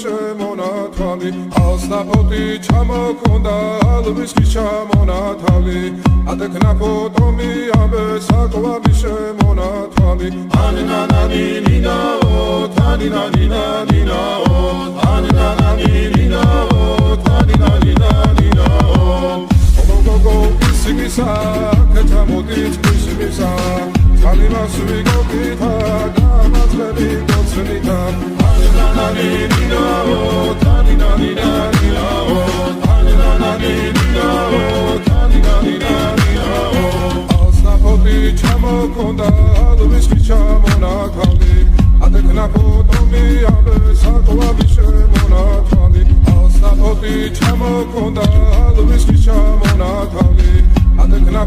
შემონათვალი ალსაფოთი ჩამოქონდა ალვისკი ჩამონათვალი ატექნა ფოტომი ამბე საკვაბი შემონათვალი ანინანანინინაო თანინანინანინაო ანინანანინინაო თანინანინანინაო გოგოგო ისიგისა კეთამოდით ისიგისა თალიმას ვიგოგითა გამაძლები გოცნითა ანინანანინინაო თანინანინანინაო ანინანანინინაო თანინანინანინაო ალსაფოთი ჩამოქონდა ალვისკი ჩამონათვალი ატექნა ფოტომი ამბე საკვაბი შემონათვალი ალსაფოთი ჩამოქონდა ალვისკი ჩამონათვალი ატექნა